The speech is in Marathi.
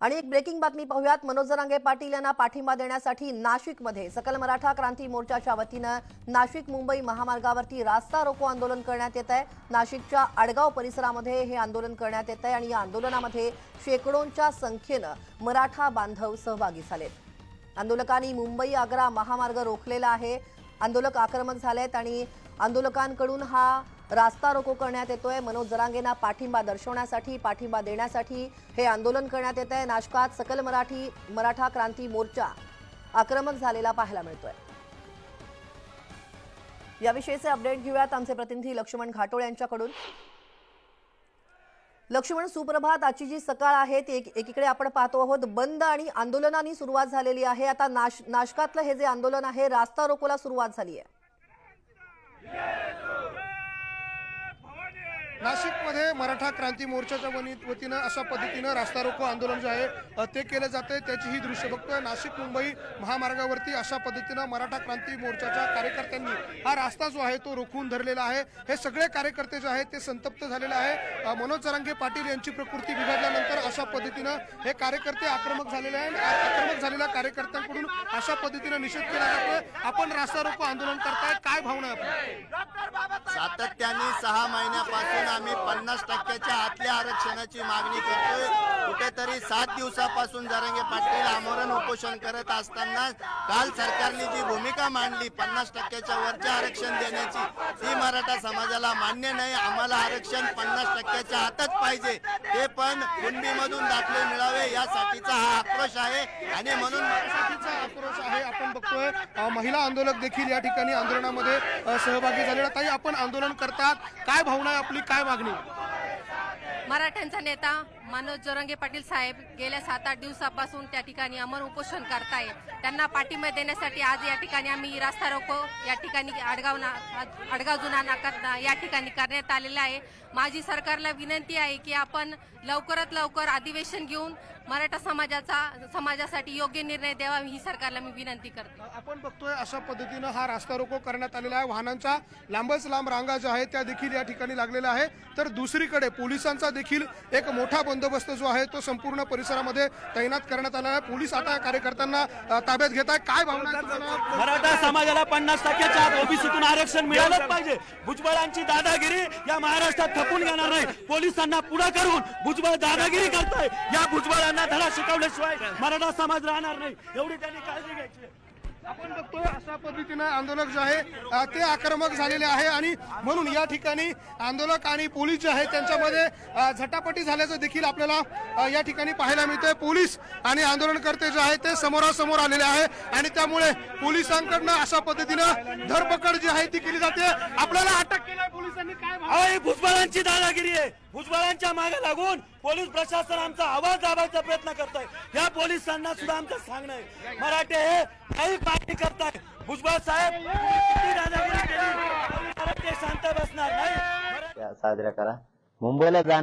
आणि एक ब्रेकिंग बातमी पाहूयात। मनोज जरांगे पाटील यांना पाठिंबा देण्यासाठी नाशिकमध्ये सकल मराठा क्रांती मोर्चाच्या वतीने नाशिक मुंबई महामार्गावरती रास्ता रोको आंदोलन करण्यात येत आहे। नाशिकच्या आडगाव परिसरामध्ये हे आंदोलन करण्यात येत आहे आणि या आंदोलनामध्ये शेकडोंच्या संख्येने मराठा बांधव सहभागी झालेत। आंदोलकांनी मुंबई आग्रा महामार्ग रोखलेला आहे। आंदोलक आक्रमक झालेत आणि आंदोलकांकडून हा रास्ता रोको करण्यात येतोय। मनोज जरांगेंना पाठिंबा दर्शवण्यासाठी, पाठिंबा देण्यासाठी हे आंदोलन करण्यात येत आहे। नाशकात सकल मराठा क्रांती मोर्चा आक्रमक झालेला पाहायला मिळतोय। याविषयीचे अपडेट घेऊयात आमचे प्रतिनिधी लक्ष्मण घाटोळे यांच्याकडून। लक्ष्मण, सुप्रभात। आजची जी सकाळ आहे ती एकीकडे आपण पाहतो आहोत बंद आणि आंदोलनांनी सुरुवात झालेली आहे। आता नाशकातलं हे जे आंदोलन आहे रास्ता रोकोला सुरुवात झाली आहे। नाशिकमध्ये मराठा क्रांती मोर्चाच्या वतीनं अशा पद्धतीनं रास्ता रोको आंदोलन जे आहे ते केलं जातंय, त्याची ही दृश्य बघतोय। नाशिक मुंबई महामार्गावरती अशा पद्धतीनं मराठा क्रांती मोर्चाच्या कार्यकर्त्यांनी हा रास्ता जो आहे तो रोखून धरलेला आहे। हे सगळे कार्यकर्ते जे आहेत ते संतप्त झालेले आहे। मनोज जरांगे पाटील यांची प्रकृती बिघडल्यानंतर अशा पद्धतीनं हे कार्यकर्ते आक्रमक झालेले आहेत। आक्रमक झालेल्या कार्यकर्त्यांकडून अशा पद्धतीनं निषेध केला जातोय। आपण रास्ता रोको आंदोलन करताय, काय भावना आहे? सातत्याने 6 महिन्यापासून आम्ही 50% आतल्या आरक्षणाची मागणी करतोय। कुठेतरी 7 दिवसापासून जरांगे पाटील आमरण उपोषण करत असताना काल सरकारने जी भूमिका मांडली 50% वरचे आरक्षण देण्याची, ती मराठा समाजाला मान्य नाही। आम्हाला आरक्षण 50% आतच पाहिजे, ते पण कुणबीमधून दाखले मिळावे यासाठीचा हा आक्रोश आहे। आणि म्हणून आक्रोश आहे। आपण बघतोय महिला आंदोलक देखील या ठिकाणी आंदोलनामध्ये सहभागी झालेला। ताई, आपण आंदोलन करतात, काय भावना आहे आपली, काय मागणी? मराठ्यांचा नेता मनोज जरांगे पाटील साहेब गेल्या 7-8 दिवसापासून त्या ठिकाणी अमर उपोषण करताय। त्यांना पाठिंबा देण्यासाठी आज या ठिकाणी आम्ही रास्ता रोको या ठिकाणी आडगाव जुना नाका या ठिकाणी करण्यात आलेला आहे। माझी सरकारला विनंती आहे की आपण लवकरात लवकर अधिवेशन घेऊन मराठा समाजासाठी योग्य निर्णय द्यावा, ही सरकारला मी विनंती करते। आपण बघतोय अशा पद्धतीनं हा रास्ता रोको करण्यात आलेला आहे। वाहनांच्या लांबच लांब रांगा ज्या आहेत त्या देखील या ठिकाणी लागलेल्या आहे। तर दुसरीकडे पोलिसांचा देखील एक मोठा बंदोबस्त जो आहे तो संपूर्ण परिसरामध्ये तैनात करण्यात आला आहे। पोलीस आता कार्यकर्त्यांना ताब्यात घेत आहे। काय भावना? मराठा समाजाला 50%च्या ओबीसीतून आरक्षण मिळालंच पाहिजे। भुजबळांची दादागिरी या महाराष्ट्रात खपून घेणार नाही। पोलिसांना पुढे करून भुजबळ दादागिरी करताय। या भुजबळांना धडा शिकवल्याशिवाय मराठा समाज राहणार नाही, एवढी त्यांनी काळजी घ्यायची। आपण बघतोय अशा पद्धतीनं आंदोलक जे आहे ते आक्रमक झालेले आहे आणि म्हणून या ठिकाणी आंदोलक आणि पोलीस जे आहे त्यांच्यामध्ये झटापटी झाल्याचं देखील आपल्याला या ठिकाणी पाहायला मिळतंय। पोलीस आणि आंदोलनकर्ते जे आहे ते समोरासमोर आलेले आहे आणि त्यामुळे पोलिसांकडनं अशा पद्धतीनं धरपकड जी आहे ती केली जाते। आपल्याला अटक केलाय पोलिसांनी, काय भुजबळांची दादागिरी आहे। भुजबळांच्या मागे लागून पोलीस प्रशासन आमचा आवाज दाबायचा प्रयत्न करत आहे। या पोलिसांना सुद्धा आमचं सांगणं आहे, मराठे हे काही मागणी करताय। भुजबळ साहेब दादागिरी केली, मराठे शांत बसणार नाही। साजरा करा। मुंबईला जाण्या